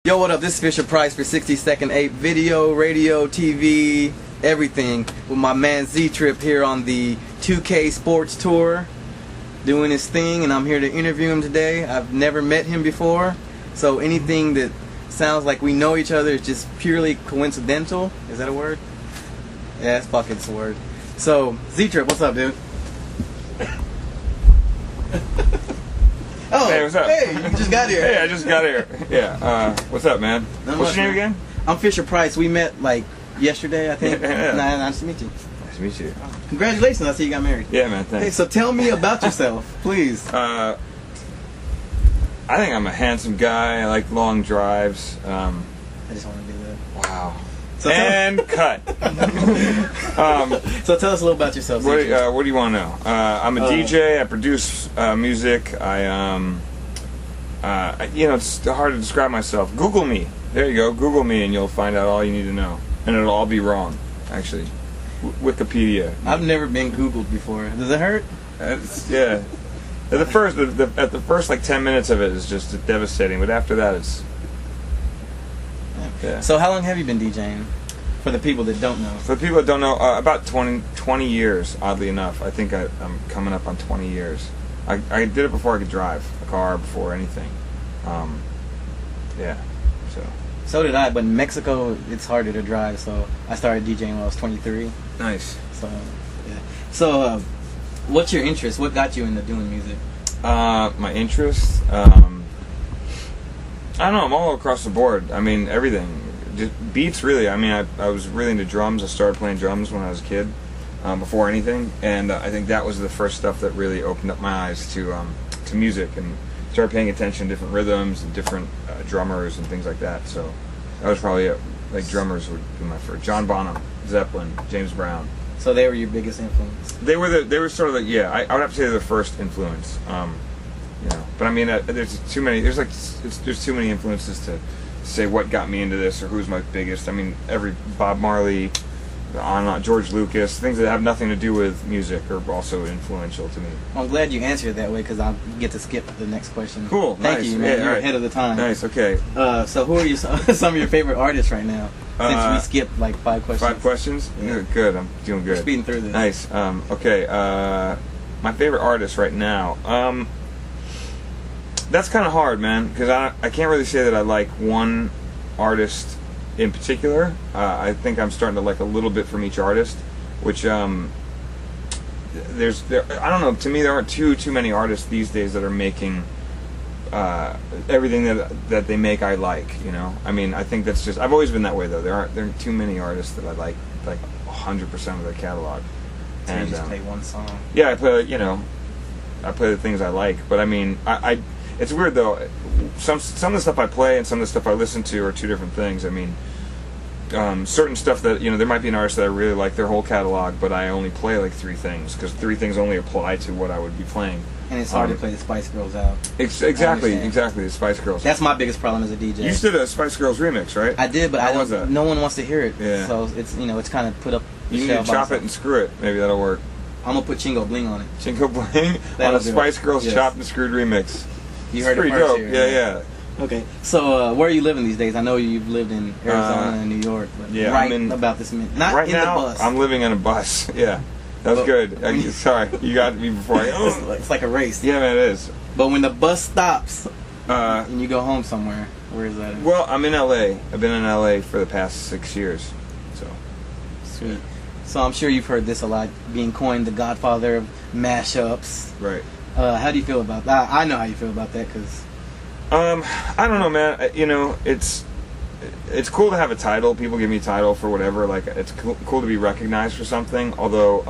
Yo, what up? This is Fisher Price for 60-Second 8 video, radio, TV, everything with my man Z-Trip here on the 2K Sports Tour doing his thing, and I'm here to interview him today. I've never met him before, so anything that sounds like we know each other is just purely coincidental. Is that a word? Yeah, it's a word. So, Z-Trip, what's up, dude? Oh, hey, what's up? Hey, you just got here. Hey, I just got here. Yeah. What's up, man? What's your name again? I'm Fisher Price. We met like yesterday, I think. Yeah. Nice to meet you. Nice to meet you. Congratulations! I see you got married. Yeah, man. Thanks. Hey, so tell me about yourself, please. I think I'm a handsome guy. I like long drives. I just want to do that. Wow. So and cut. So tell us a little about yourself. What do you want to know? I'm a DJ. I produce music. It's hard to describe myself. Google me. There you go. Google me, and you'll find out all you need to know. And it'll all be wrong, actually. Wikipedia. I've never been Googled before. Does it hurt? Yeah. At the first like 10 minutes of it is just devastating, but after that it's. Yeah. So how long have you been DJing? For the people that don't know. For the people that don't know, about 20 years, oddly enough. I think I'm coming up on 20 years. I did it before I could drive a car, before anything. Yeah. So did I, but in Mexico it's harder to drive, so I started DJing when I was 23. Nice. So, yeah. So, what's your interest? What got you into doing music? My interest? I don't know, I'm all across the board. I mean, everything. Just beats, really. I mean, I was really into drums. I started playing drums when I was a kid, before anything, and I think that was the first stuff that really opened up my eyes to music, and started paying attention to different rhythms and different drummers and things like that. So that was probably it. Like, drummers would be my first. John Bonham, Zeppelin, James Brown. So they were your biggest influence? They were sort of like, yeah, I would have to say they're the first influence. But I mean, there's too many influences to say what got me into this or who's my biggest. I mean, every Bob Marley, George Lucas, things that have nothing to do with music are also influential to me. Well, I'm glad you answered it that way, because I'll get to skip the next question. Cool. Thank nice. you, man. Yeah, You're right. ahead of the time. Nice. Okay. So who are some of your favorite artists right now? Since we skipped like 5 questions. 5 questions? Yeah. Good. I'm doing good. We're speeding through this. Nice. Okay. My favorite artist right now. That's kind of hard, man, because I can't really say that I like one artist in particular. I think I'm starting to like a little bit from each artist, which I don't know. To me, there aren't too many artists these days that are making everything that they make I like. You know, I mean, I think that's just. I've always been that way, though. There aren't too many artists that I like 100% of their catalog. So you just play one song. Yeah, I play the things I like, but I mean, it's weird though. Some of the stuff I play and some of the stuff I listen to are two different things. I mean, certain stuff that, there might be an artist that I really like their whole catalog, but I only play like 3 things, because 3 things only apply to what I would be playing. And it's hard to play the Spice Girls out. Exactly, the Spice Girls. That's my biggest problem as a DJ. You just did a Spice Girls remix, right? I did, but How was that? No one wants to hear it. Yeah. So it's it's kind of put up. You need to chop it and screw it. Maybe that'll work. I'm gonna put Chingo Bling on it. Chingo Bling on a Spice Girls chopped and screwed remix. You heard it's pretty it first dope. here. Yeah. Okay, so where are you living these days? I know you've lived in Arizona and New York, but about this minute. Not right in now, the bus. I'm living on a bus. Yeah, that was good. Sorry, you got me before It's like a race. Yeah, man, it is. But when the bus stops and you go home somewhere, where is that? Well, I'm in LA. I've been in LA for the past 6 years. So sweet. So I'm sure you've heard this a lot, being coined the godfather of mashups. Right. How do you feel about that? I know how you feel about that, because... I don't know, man. It's cool to have a title. People give me a title for whatever. Like, it's cool to be recognized for something. Although,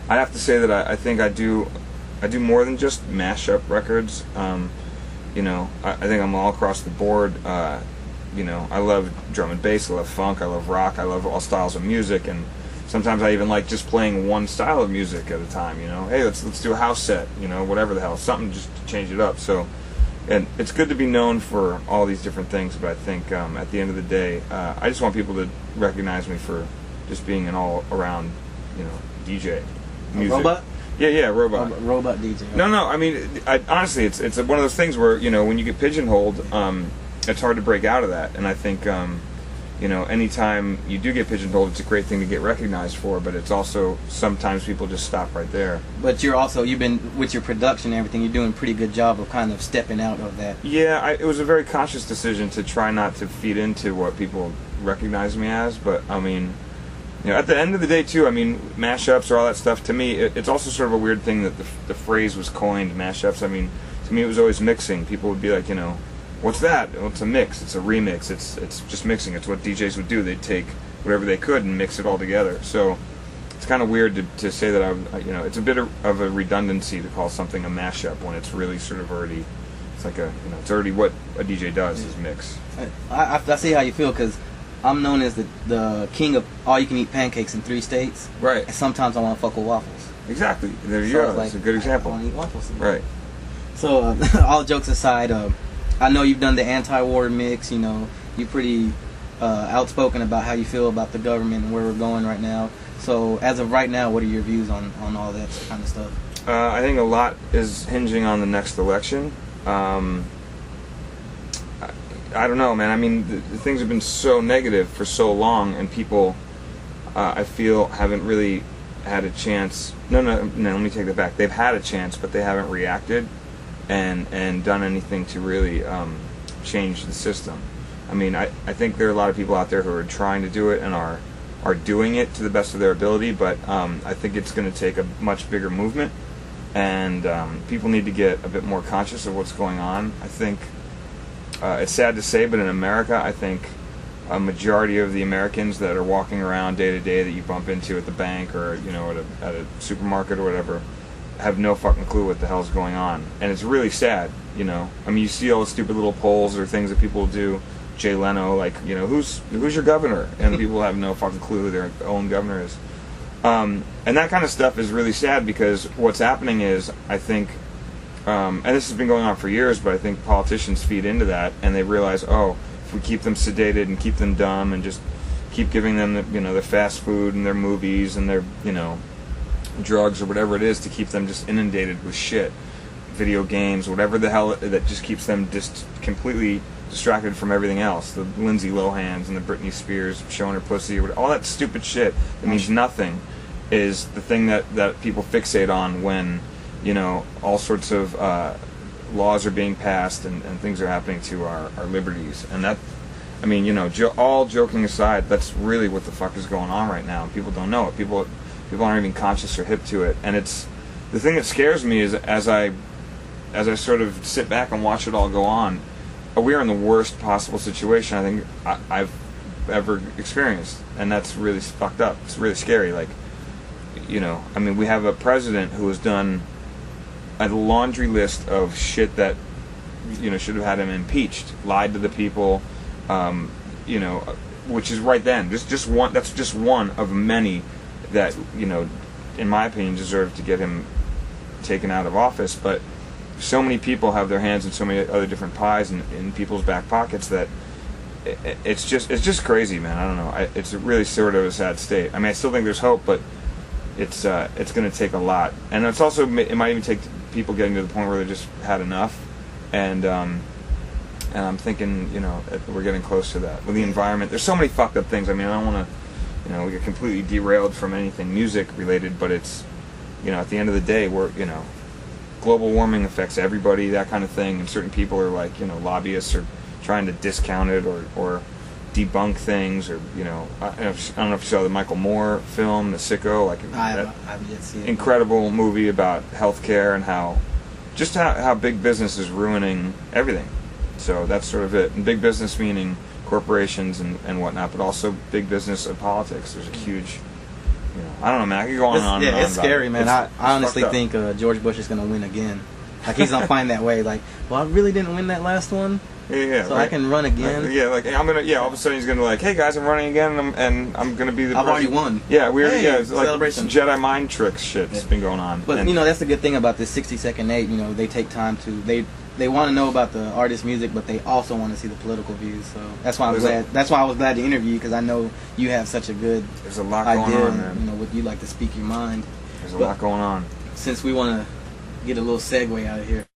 I have to say that I think I do more than just mashup records. I think I'm all across the board. I love drum and bass. I love funk. I love rock. I love all styles of music, and sometimes I even like just playing one style of music at a time. Hey, let's do a house set. Whatever the hell, something just to change it up. So. And it's good to be known for all these different things, but I think at the end of the day, I just want people to recognize me for just being an all-around, DJ. Music. A robot? Yeah, robot. Robot DJ. No, I mean, honestly, it's one of those things where, when you get pigeonholed, it's hard to break out of that. And I think you know, anytime you do get pigeonholed, it's a great thing to get recognized for, but it's also sometimes people just stop right there. But you've been, with your production and everything, you're doing a pretty good job of kind of stepping out of that. Yeah, it was a very conscious decision to try not to feed into what people recognize me as, but I mean, you know, at the end of the day too, I mean, mashups or all that stuff, to me, it's also sort of a weird thing that the phrase was coined, mashups. I mean, to me it was always mixing. People would be like, you know, what's that? Well, it's a mix. It's a remix. It's just mixing. It's what DJs would do. They'd take whatever they could and mix it all together. So it's kind of weird to say that you know, it's a bit of a redundancy to call something a mashup when it's really sort of already, it's like it's already what a DJ does is mix. I see how you feel, because I'm known as the king of all-you-can-eat pancakes in 3 states. Right. And sometimes I want to fuck with waffles. Exactly. There you go. That's a good example. I want to eat waffles. Right. So all jokes aside, I know you've done the anti-war mix. You know, you're pretty outspoken about how you feel about the government and where we're going right now. So as of right now, what are your views on all that kind of stuff? I think a lot is hinging on the next election. I don't know, man. I mean, the things have been so negative for so long, and people, I feel, haven't really had a chance. No, let me take that back. They've had a chance, but they haven't reacted and done anything to really change the system. I mean, I think there are a lot of people out there who are trying to do it and are doing it to the best of their ability, but I think it's going to take a much bigger movement, and people need to get a bit more conscious of what's going on. I think it's sad to say, but in America, I think a majority of the Americans that are walking around day to day that you bump into at the bank or, you know, at a supermarket or whatever, have no fucking clue what the hell's going on. And it's really sad, you know. I mean, you see all the stupid little polls or things that people do. Jay Leno, like, you know, who's your governor? And people have no fucking clue who their own governor is. And that kind of stuff is really sad, because what's happening is, I think, and this has been going on for years, but I think politicians feed into that, and they realize, oh, if we keep them sedated and keep them dumb and just keep giving them, their fast food and their movies and their, drugs or whatever it is to keep them just inundated with shit, video games, whatever the hell that just keeps them just completely distracted from everything else. The Lindsay Lohans and the Britney Spears showing her pussy, or all that stupid shit that means nothing, is the thing that people fixate on when, all sorts of laws are being passed and things are happening to our liberties. And that, I mean, all joking aside, that's really what the fuck is going on right now. People don't know it. People aren't even conscious or hip to it. And it's the thing that scares me is as I sort of sit back and watch it all go on, we are in the worst possible situation I think I've ever experienced, and that's really fucked up. It's really scary. Like, I mean, we have a president who has done a laundry list of shit that should have had him impeached, lied to the people, which is right then. Just one. That's just one of many that in my opinion, deserve to get him taken out of office. But so many people have their hands in so many other different pies in people's back pockets that it's just crazy, man. I don't know. It's really sort of a sad state. I mean, I still think there's hope, but it's going to take a lot, and it might even take people getting to the point where they just had enough, and I'm thinking, we're getting close to that with the environment. There's so many fucked up things. I mean, I don't want to, we get completely derailed from anything music related, but it's, at the end of the day, we're, global warming affects everybody, that kind of thing, and certain people are like, lobbyists are trying to discount it or debunk things, or I don't know if you saw the Michael Moore film, The Sicko, like I haven't yet seen it. Incredible movie about healthcare and how big business is ruining everything. So that's sort of it. And big business meaning corporations and whatnot, but also big business of politics. There's a huge, I don't know, man. I could go on and on. Yeah, and it's scary, man. I honestly fucked up. think George Bush is going to win again. Like, he's gonna find that way. Like, well, I really didn't win that last one. Yeah, so right. I can run again. Yeah, like I'm gonna. Yeah, all of a sudden he's gonna like, hey guys, I'm running again, and I'm gonna be the. I've already won. Yeah, it's like celebration. Jedi mind tricks shit's been going on. But that's the good thing about this 60-second Nate. They take time to they want to know about the artist's music, but they also want to see the political views. So that's why That's why I was glad to interview you, because I know you have such a good There's a lot idea. Going on, man. You like to speak your mind. There's a lot going on. Since we want to get a little segue out of here.